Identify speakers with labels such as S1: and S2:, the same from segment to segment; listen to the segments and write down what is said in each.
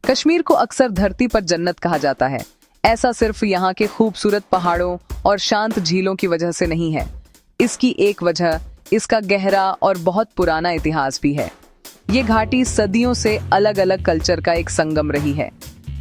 S1: कश्मीर को अक्सर धरती पर जन्नत कहा जाता है। ऐसा सिर्फ यहाँ के खूबसूरत पहाड़ों और शांत झीलों की वजह से नहीं है। इसकी एक वजह इसका गहरा और बहुत पुराना इतिहास भी है। ये घाटी सदियों से अलग अलग कल्चर का एक संगम रही है।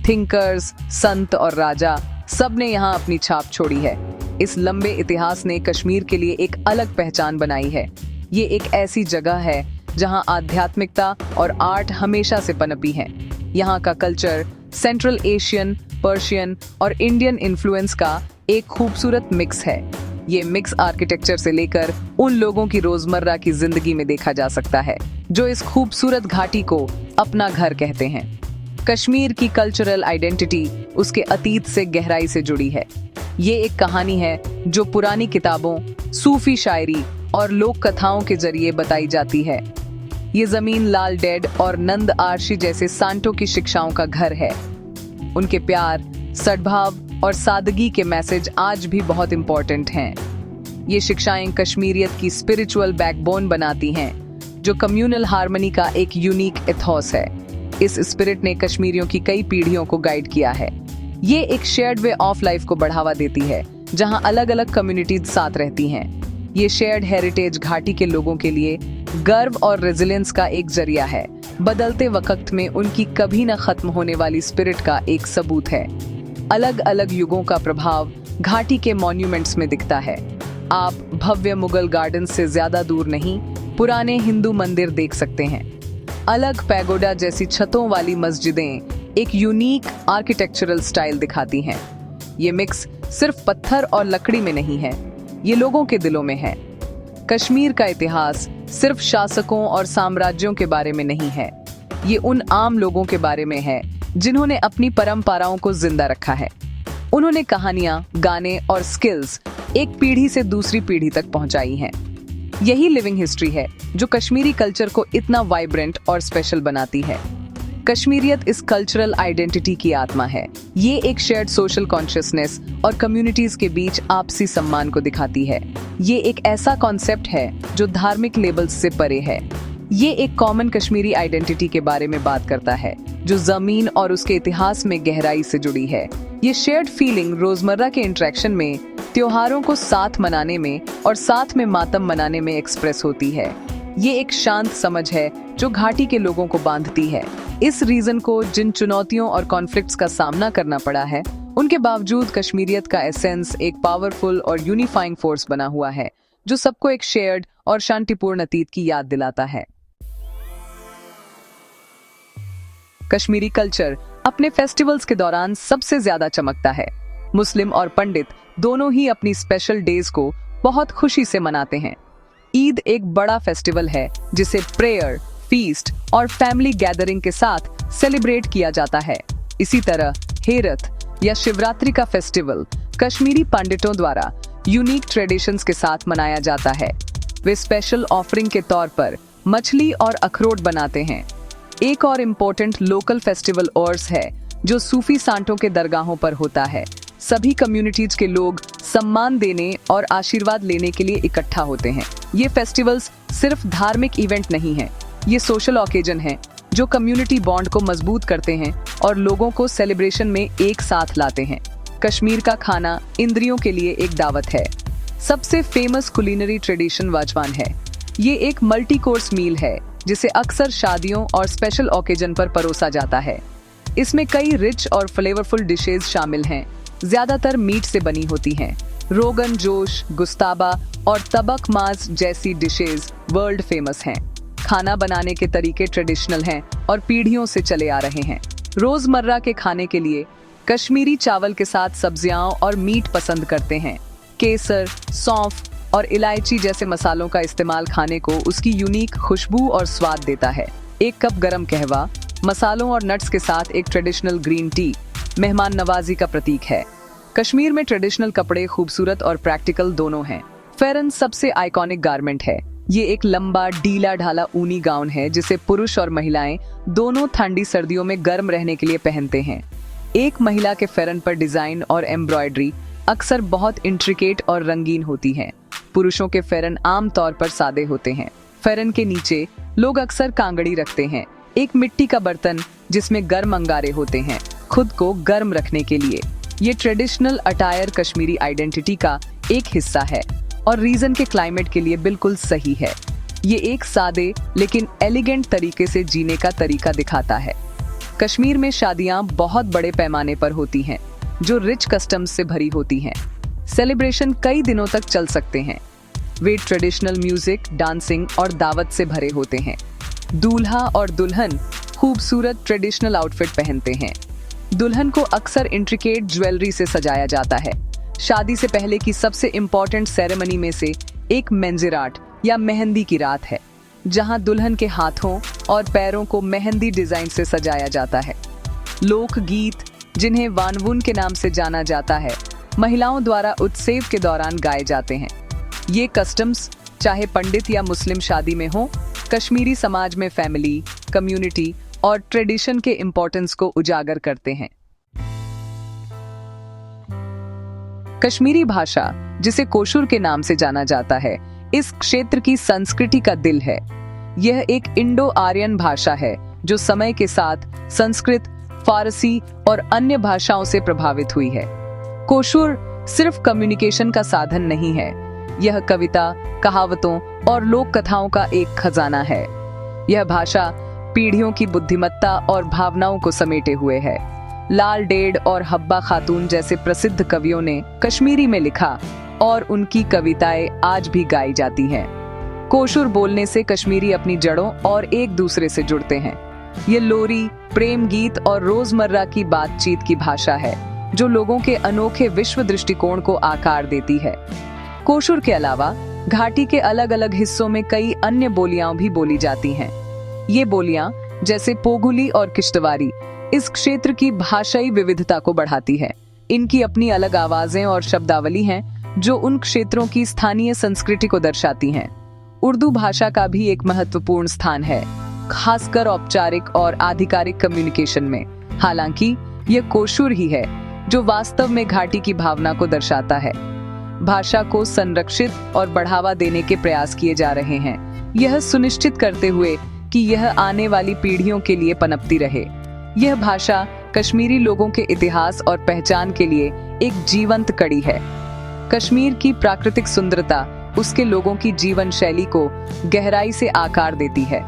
S1: थिंकर्स, संत और राजा सब ने यहाँ अपनी छाप छोड़ी है। इस लंबे इतिहास ने कश्मीर के लिए एक अलग पहचान बनाई है। ये एक ऐसी जगह है जहाँ आध्यात्मिकता और आर्ट हमेशा से पनपी है। यहाँ का कल्चर सेंट्रल एशियन, पर्शियन और इंडियन इन्फ्लुएंस का एक खूबसूरत मिक्स है। ये मिक्स आर्किटेक्चर से लेकर उन लोगों की रोजमर्रा की जिंदगी में देखा जा सकता है जो इस खूबसूरत घाटी को अपना घर कहते हैं। कश्मीर की कल्चरल आइडेंटिटी उसके अतीत से गहराई से जुड़ी है। ये एक कहानी है जो पुरानी किताबों, सूफी शायरी और लोक कथाओं के जरिए बताई जाती है। ये जमीन लाल डेड और नंद आरशी जैसे सांटों की शिक्षाओं का घर है। उनके प्यार, सद्भाव और सादगी के मैसेज आज भी बहुत इंपॉर्टेंट हैं। ये शिक्षाएं कश्मीरियत की स्पिरिचुअल बैकबोन बनाती हैं, जो कम्युनल हार्मनी का एक यूनिक एथॉस है। इस स्पिरिट ने कश्मीरियों की कई पीढ़ियों को गाइड किया है। ये एक शेयर्ड वे ऑफ लाइफ को बढ़ावा देती है, जहां अलग अलग कम्युनिटीज साथ रहती हैं। ये शेयर्ड हेरिटेज घाटी के लोगों के लिए गर्व और रेजिलियंस का एक जरिया है। बदलते वक्त में उनकी कभी न खत्म होने वाली स्पिरिट का एक सबूत है। अलग अलग युगों का प्रभाव घाटी के मॉन्यूमेंट्स में दिखता है। आप भव्य मुगल गार्डन से ज्यादा दूर नहीं, पुराने हिंदू मंदिर देख सकते हैं। अलग पैगोडा जैसी छतों वाली मस्जिदें एक यूनिक आर्किटेक्चरल स्टाइल दिखाती हैं। ये मिक्स सिर्फ पत्थर और लकड़ी में नहीं है, ये लोगों के दिलों में है। कश्मीर का इतिहास सिर्फ शासकों और साम्राज्यों के बारे में नहीं है, ये उन आम लोगों के बारे में है जिन्होंने अपनी परंपराओं को जिंदा रखा है। उन्होंने कहानियां, गाने और स्किल्स एक पीढ़ी से दूसरी पीढ़ी तक पहुंचाई हैं। यही लिविंग हिस्ट्री है जो कश्मीरी कल्चर को इतना वाइब्रेंट और स्पेशल बनाती है। कश्मीरियत इस कल्चरल आइडेंटिटी की आत्मा है। ये एक शेयर्ड सोशल कॉन्शियसनेस और कम्युनिटीज के बीच आपसी सम्मान को दिखाती है। ये एक ऐसा कॉन्सेप्ट है जो धार्मिक लेबल्स से परे है। ये एक कॉमन कश्मीरी आइडेंटिटी के बारे में बात करता है जो जमीन और उसके इतिहास में गहराई से जुड़ी है। ये शेयर्ड फीलिंग रोजमर्रा के इंटरेक्शन में, त्योहारों को साथ मनाने में और साथ में मातम मनाने में एक्सप्रेस होती है। ये एक शांत समझ है जो घाटी के लोगों को बांधती है। इस रीजन को जिन चुनौतियों और कॉन्फ्लिक्ट्स का सामना करना पड़ा है, उनके बावजूद कश्मीरियत का एसेंस एक पावरफुल और यूनिफाइंग फोर्स बना हुआ है जो सबको एक शेयर्ड और शांतिपूर्ण अतीत की याद दिलाता है। कश्मीरी कल्चर अपने फेस्टिवल्स के दौरान सबसे ज्यादा चमकता है। मुस्लिम और पंडित दोनों ही अपनी स्पेशल डेज को बहुत खुशी से मनाते हैं। ईद एक बड़ा फेस्टिवल है जिसे प्रेयर, फीस्ट और फैमिली गैदरिंग के साथ सेलिब्रेट किया जाता है। इसी तरह हेरत या शिवरात्रि का फेस्टिवल कश्मीरी पंडितों द्वारा यूनिक ट्रेडिशंस के साथ मनाया जाता है। वे स्पेशल ऑफरिंग के तौर पर मछली और अखरोट बनाते हैं। एक और इम्पोर्टेंट लोकल फेस्टिवल ओर्स है जो सूफी सांटों के दरगाहों पर होता है। सभी कम्युनिटीज के लोग सम्मान देने और आशीर्वाद लेने के लिए इकट्ठा होते हैं। ये फेस्टिवल्स सिर्फ धार्मिक इवेंट नहीं है, ये सोशल ओकेजन है जो कम्युनिटी बॉन्ड को मजबूत करते हैं और लोगों को सेलिब्रेशन में एक साथ लाते हैं। कश्मीर का खाना इंद्रियों के लिए एक दावत है। सबसे फेमस कुलिनरी ट्रेडिशन वाजवान है। ये एक मल्टी कोर्स मील है जिसे अक्सर शादियों और स्पेशल ओकेजन पर परोसा जाता है। इसमें कई रिच और फ्लेवरफुल डिशेज शामिल हैं, ज्यादातर मीट से बनी होती हैं। रोगन जोश, गुस्ताबा और तबक माज जैसी डिशेज वर्ल्ड फेमस हैं। खाना बनाने के तरीके ट्रेडिशनल हैं और पीढ़ियों से चले आ रहे हैं। रोजमर्रा के खाने के लिए कश्मीरी चावल के साथ सब्जियां और मीट पसंद करते हैं। केसर, सौंफ और इलायची जैसे मसालों का इस्तेमाल खाने को उसकी यूनिक खुशबू और स्वाद देता है। एक कप गरम कहवा, मसालों और नट्स के साथ एक ट्रेडिशनल ग्रीन टी मेहमान नवाजी का प्रतीक है। कश्मीर में ट्रेडिशनल कपड़े खूबसूरत और प्रैक्टिकल दोनों हैं। फेरन सबसे आइकॉनिक गारमेंट है। ये एक लंबा ढीला ढाला ऊनी गाउन है जिसे पुरुष और महिलाएं दोनों ठंडी सर्दियों में गर्म रहने के लिए पहनते हैं। एक महिला के फेरन पर डिजाइन और एम्ब्रॉयडरी अक्सर बहुत इंट्रिकेट और रंगीन होती है। पुरुषों के फेरन आमतौर पर सादे होते हैं। फेरन के नीचे लोग अक्सर कांगड़ी रखते हैं। एक मिट्टी का बर्तन जिसमें गर्म अंगारे होते हैं, खुद को गर्म रखने के लिए। ये ट्रेडिशनल अटायर कश्मीरी आइडेंटिटी का एक हिस्सा है और रीजन के क्लाइमेट के लिए बिल्कुल सही है। ये एक सादे लेकिन एलिगेंट तरीके से जीने का तरीका दिखाता है। कश्मीर में शादियां बहुत बड़े पैमाने पर होती हैं, जो रिच कस्टम्स से भरी होती हैं। सेलिब्रेशन कई दिनों तक चल सकते हैं। वे ट्रेडिशनल म्यूजिक, डांसिंग और दावत से भरे होते हैं। दूल्हा और दुल्हन खूबसूरत ट्रेडिशनल आउटफिट पहनते हैं। दुल्हन को अक्सर इंट्रिकेट ज्वेलरी से सजाया जाता है। शादी से पहले की सबसे इम्पोर्टेंट सेरेमनी में से एक मेंजिराट या मेहंदी की रात है, जहां दुल्हन के हाथों और पैरों को मेहंदी डिजाइन से सजाया जाता है। लोकगीत, जिन्हें वानवुन के नाम से जाना जाता है, महिलाओं द्वारा उत्सव के दौरान गाए जाते हैं। ये कस्टम्स चाहे पंडित या मुस्लिम शादी में हो, कश्मीरी समाज में फैमिली, कम्युनिटी और ट्रेडिशन के इम्पोर्टेंस को उजागर करते हैं। कश्मीरी भाषा, जिसे कोशुर के नाम से जाना जाता है, इस क्षेत्र की संस्कृति का दिल है। यह एक इंडो आर्यन भाषा है जो समय के साथ संस्कृत, फारसी और अन्य भाषाओं से प्रभावित हुई है। कोशुर सिर्फ कम्युनिकेशन का साधन नहीं है, यह कविता, कहावतों और लोक कथाओं का एक खजाना है। यह भाषा पीढ़ियों की बुद्धिमत्ता और भावनाओं को समेटे हुए है। लाल डेढ़ और हब्बा खातून जैसे प्रसिद्ध कवियों ने कश्मीरी में लिखा और उनकी कविताएं आज भी गाई जाती हैं। कोशुर बोलने से कश्मीरी अपनी जड़ों और एक दूसरे से जुड़ते हैं। ये लोरी, प्रेम गीत और रोजमर्रा की बातचीत की भाषा है, जो लोगों के अनोखे विश्व दृष्टिकोण को आकार देती है। कोशुर के अलावा घाटी के अलग अलग हिस्सों में कई अन्य बोलियां भी बोली जाती हैं। ये बोलियां, जैसे पोगुली और किश्तवारी, इस क्षेत्र की भाषाई विविधता को बढ़ाती है। इनकी अपनी अलग आवाजें और शब्दावली हैं, जो उन क्षेत्रों की स्थानीय संस्कृति को दर्शाती हैं। उर्दू भाषा का भी एक महत्वपूर्ण स्थान है, खासकर औपचारिक और आधिकारिक कम्युनिकेशन में। हालांकि यह कोशुर ही है जो वास्तव में घाटी की भावना को दर्शाता है। भाषा को संरक्षित और बढ़ावा देने के प्रयास किए जा रहे हैं, यह सुनिश्चित करते हुए कि यह आने वाली पीढ़ियों के लिए पनपती रहे। यह भाषा कश्मीरी लोगों के इतिहास और पहचान के लिए एक जीवंत कड़ी है। कश्मीर की प्राकृतिक सुंदरता उसके लोगों की जीवन शैली को गहराई से आकार देती है।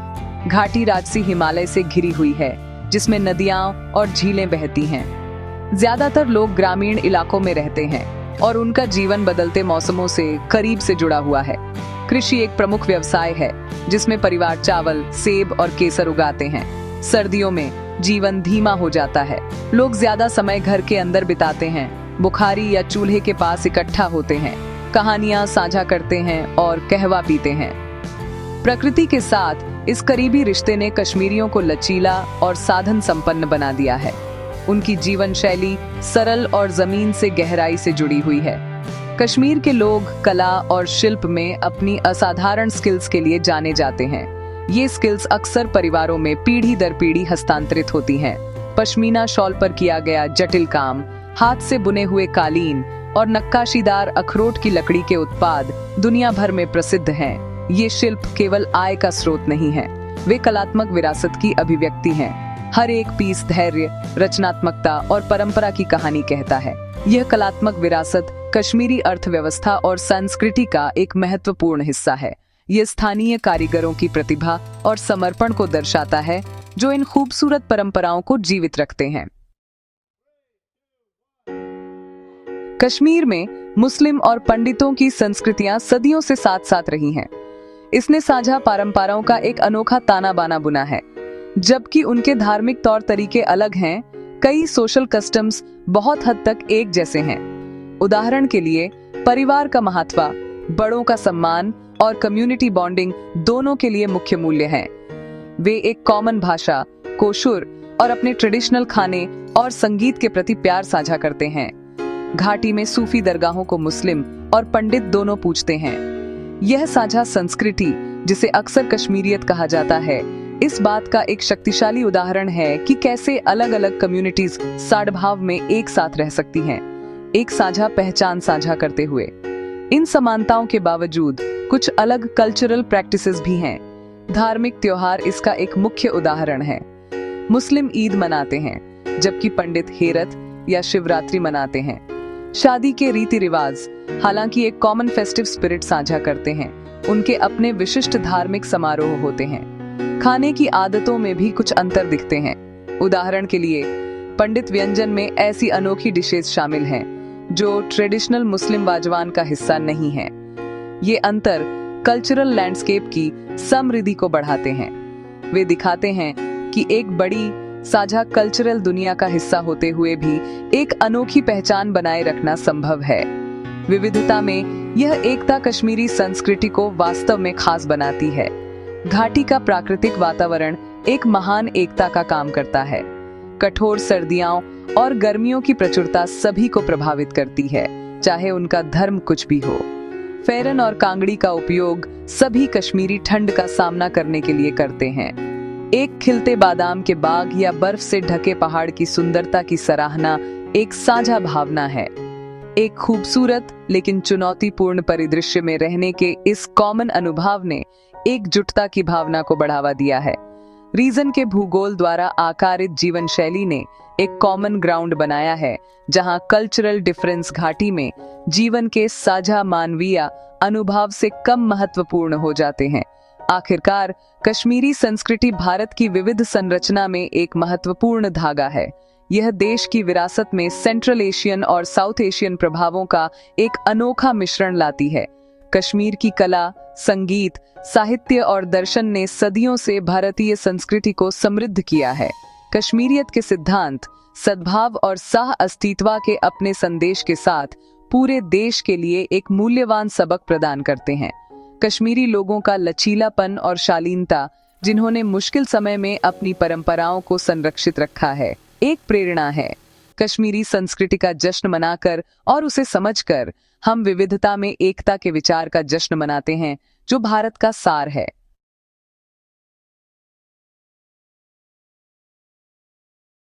S1: घाटी राजसी हिमालय से घिरी हुई है, जिसमें नदियां और झीलें बहती हैं। ज्यादातर लोग ग्रामीण इलाकों में रहते हैं और उनका जीवन बदलते मौसमों से करीब से जुड़ा हुआ है। कृषि एक प्रमुख व्यवसाय है, जिसमें परिवार चावल, सेब और केसर उगाते हैं। सर्दियों में जीवन धीमा हो जाता है। लोग ज्यादा समय घर के अंदर बिताते हैं, बुखारी या चूल्हे के पास इकट्ठा होते हैं, कहानियां साझा करते हैं और कहवा पीते हैं। प्रकृति के साथ इस करीबी रिश्ते ने कश्मीरियों को लचीला और साधन संपन्न बना दिया है। उनकी जीवन शैली सरल और जमीन से गहराई से जुड़ी हुई है। कश्मीर के लोग कला और शिल्प में अपनी असाधारण स्किल्स के लिए जाने जाते हैं। ये स्किल्स अक्सर परिवारों में पीढ़ी दर पीढ़ी हस्तांतरित होती हैं। पश्मीना शॉल पर किया गया जटिल काम, हाथ से बुने हुए कालीन और नक्काशीदार अखरोट की लकड़ी के उत्पाद दुनिया भर में प्रसिद्ध हैं। ये शिल्प केवल आय का स्रोत नहीं है, वे कलात्मक विरासत की अभिव्यक्ति हैं। हर एक पीस धैर्य, रचनात्मकता और परंपरा की कहानी कहता है। यह कलात्मक विरासत कश्मीरी अर्थव्यवस्था और संस्कृति का एक महत्वपूर्ण हिस्सा है। यह स्थानीय कारीगरों की प्रतिभा और समर्पण को दर्शाता है, जो इन खूबसूरत परंपराओं को जीवित रखते हैं। कश्मीर में मुस्लिम और पंडितों की संस्कृतियां सदियों से साथ साथ रही हैं। इसने साझा परंपराओं का एक अनोखा ताना बाना बुना है। जबकि उनके धार्मिक तौर तरीके अलग हैं, कई सोशल कस्टम्स बहुत हद तक एक जैसे हैं। उदाहरण के लिए, परिवार का महत्व, बड़ों का सम्मान और कम्युनिटी बॉन्डिंग दोनों के लिए मुख्य मूल्य हैं। वे एक कॉमन भाषा, कोशुर और अपने ट्रेडिशनल खाने और संगीत के प्रति प्यार साझा करते हैं। घाटी में सूफी दरगाहों को मुस्लिम और पंडित दोनों पूजते हैं। यह साझा संस्कृति, जिसे अक्सर कश्मीरियत कहा जाता है, इस बात का एक शक्तिशाली उदाहरण है कि कैसे अलग अलग कम्युनिटीज सद्भाव में एक साथ रह सकती हैं, एक साझा पहचान साझा करते हुए। इन समानताओं के बावजूद कुछ अलग कल्चरल प्रैक्टिसेस भी हैं। धार्मिक त्योहार इसका एक मुख्य उदाहरण है। मुस्लिम ईद मनाते हैं, जबकि पंडित हेरत या शिवरात्रि मनाते हैं। शादी के रीति रिवाज हालांकि एक कॉमन फेस्टिव स्पिरिट साझा करते हैं, उनके अपने विशिष्ट धार्मिक समारोह होते हैं। खाने की आदतों में भी कुछ अंतर दिखते हैं। उदाहरण के लिए पंडित व्यंजन में ऐसी अनोखी डिशेज शामिल हैं जो ट्रेडिशनल मुस्लिम वाजवान का हिस्सा नहीं है। ये अंतर कल्चरल लैंडस्केप की समृद्धि को बढ़ाते हैं। वे दिखाते हैं कि एक बड़ी साझा कल्चरल दुनिया का हिस्सा होते हुए भी एक अनोखी पहचान बनाए रखना संभव है। विविधता में यह एकता कश्मीरी संस्कृति को वास्तव में खास बनाती है। घाटी का प्राकृतिक वातावरण एक महान एकता का काम करता है। कठोर सर्दियों और गर्मियों की प्रचुरता सभी को प्रभावित करती है, चाहे उनका धर्म कुछ भी हो। फेरन और कांगड़ी का उपयोग सभी कश्मीरी ठंड का सामना करने के लिए करते हैं। एक खिलते बादाम के बाग या बर्फ से ढके पहाड़ की सुंदरता की सराहना एक साझा भावना है। एक खूबसूरत लेकिन चुनौतीपूर्ण परिदृश्य में रहने के इस कॉमन अनुभव ने एकजुटता की भावना को बढ़ावा दिया है। रीजन के भूगोल द्वारा आकारित जीवन शैली ने एक कॉमन ग्राउंड बनाया है, जहां कल्चरल डिफरेंस घाटी में जीवन के साझा मानवीय अनुभव से कम महत्वपूर्ण हो जाते हैं। आखिरकार कश्मीरी संस्कृति भारत की विविध संरचना में एक महत्वपूर्ण धागा है। यह देश की विरासत में सेंट्रल एशियन और साउथ एशियन प्रभावों का एक अनोखा मिश्रण लाती है। कश्मीर की कला, संगीत, साहित्य और दर्शन ने सदियों से भारतीय संस्कृति को समृद्ध किया है। कश्मीरियत के सिद्धांत सद्भाव और सह अस्तित्व के अपने संदेश के साथ पूरे देश के लिए एक मूल्यवान सबक प्रदान करते हैं। कश्मीरी लोगों का लचीलापन और शालीनता, जिन्होंने मुश्किल समय में अपनी परंपराओं को संरक्षित रखा है, एक प्रेरणा है। कश्मीरी संस्कृति का जश्न मनाकर और उसे समझकर हम विविधता में एकता के विचार का जश्न मनाते हैं, जो भारत का सार है।